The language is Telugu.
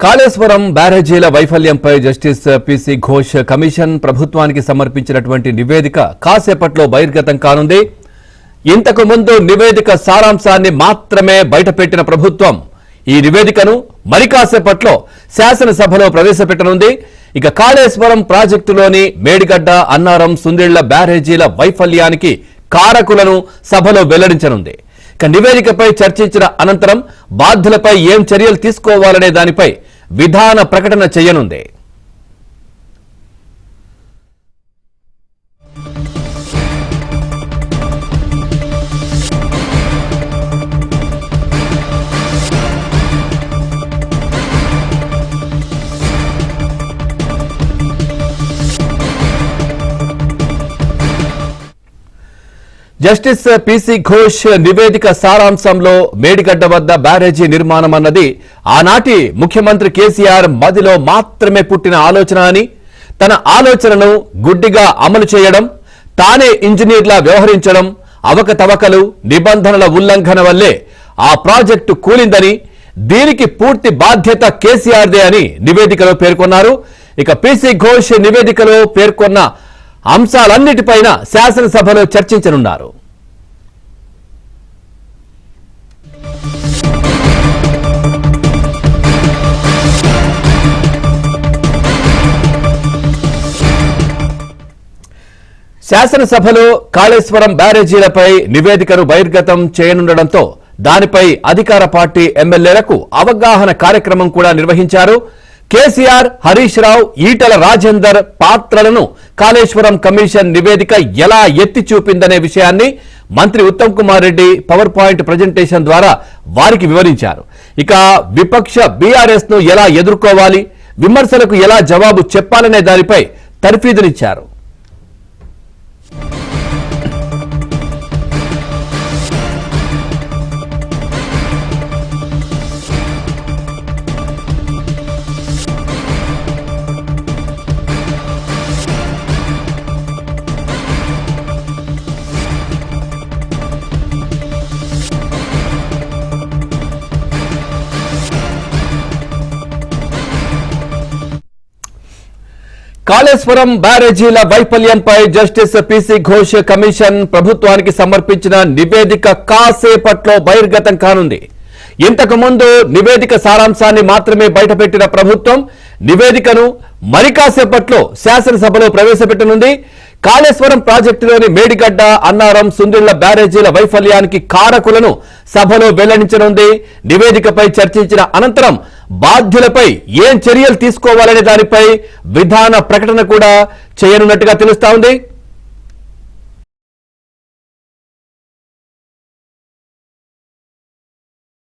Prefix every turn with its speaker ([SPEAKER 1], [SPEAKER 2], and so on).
[SPEAKER 1] కాళేశ్వరం బ్యారేజీల వైఫల్యంపై జస్టిస్ పీసీ ఘోష్ కమిషన్ ప్రభుత్వానికి సమర్పించినటువంటి నివేదిక కాసేపట్లో బహిర్గతం కానుంది. ఇంతకు ముందు నివేదిక సారాంశాన్ని మాత్రమే బయటపెట్టిన ప్రభుత్వం ఈ నివేదికను మరి కాసేపట్లో శాసనసభలో ప్రవేశపెట్టనుంది. ఇక కాళేశ్వరం ప్రాజెక్టులోని మేడిగడ్డ, అన్నారం, సుందిళ్ల బ్యారేజీల వైఫల్యానికి కారకులను సభలో వెల్లడించనుంది. ఇక నివేదికపై చర్చించిన అనంతరం బాధ్యులపై ఏం చర్యలు తీసుకోవాలనే దానిపై విధాన ప్రకటన చేయనుంది. జస్టిస్ పీసీ ఘోష్ నివేదిక సారాంశంలో మేడిగడ్డ వద్ద బ్యారేజీ నిర్మాణం అన్నది ఆనాటి ముఖ్యమంత్రి కేసీఆర్ మదిలో మాత్రమే పుట్టిన ఆలోచన అని, తన ఆలోచనను గుడ్డిగా అమలు చేయడం, తానే ఇంజనీర్లా వ్యవహరించడం, అవకతవకలు, నిబంధనల ఉల్లంఘన వల్లే ఆ ప్రాజెక్టు కూలిందని, దీనికి పూర్తి బాధ్యత కేసీఆర్దే అని నివేదికలో పేర్కొన్నారు. ఇక పీసీ ఘోష్ నివేదికలో పేర్కొన్న అంశాలన్నిటిపైన శాసనసభలో చర్చించనున్నారు. శాసనసభలో కాళేశ్వరం బ్యారేజీలపై నివేదికను బహిర్గతం చేయనుండటంతో దానిపై అధికార పార్టీ ఎమ్మెల్యేలకు అవగాహన కార్యక్రమం కూడా నిర్వహించారు. కేసీఆర్, హరీష్ రావు, ఈటల రాజేందర్ పాత్రలను కాళేశ్వరం కమిషన్ నివేదిక ఎలా ఎత్తి చూపిందనే విషయాన్ని మంత్రి Uttam Kumar Reddy power point presentation ద్వారా వారికి వివరించారు. ఇక విపక్ష బీఆర్ఎస్ ను ఎలా ఎదుర్కోవాలి, విమర్శలకు ఎలా జవాబు చెప్పాలనే దానిపై తర్ఫీదునిచ్చారు. కాళేశ్వరం బ్యారేజీల వైఫల్యంపై జస్టిస్ పీసీ ఘోష్ కమిషన్ ప్రభుత్వానికి సమర్పించిన నివేదిక కాసేపట్లో బహిర్గతం కానుంది. ఇంతకు ముందు నివేదిక సారాంశాన్ని మాత్రమే బయటపెట్టిన ప్రభుత్వం నివేదికను మరి కాసేపట్లో శాసనసభలో ప్రవేశపెట్టనుంది. కాళేశ్వరం ప్రాజెక్టులోని మేడిగడ్డ, అన్నారం, సుందిళ్ల బ్యారేజీల వైఫల్యానికి కారకులను సభలో వెల్లడించనుంది. నివేదికపై చర్చించిన అనంతరం బాధ్యులపై ఏం చర్యలు తీసుకోవాలనే దానిపై విధాన ప్రకటన కూడా చేయనున్నట్టుగా తెలుస్తా ఉంది.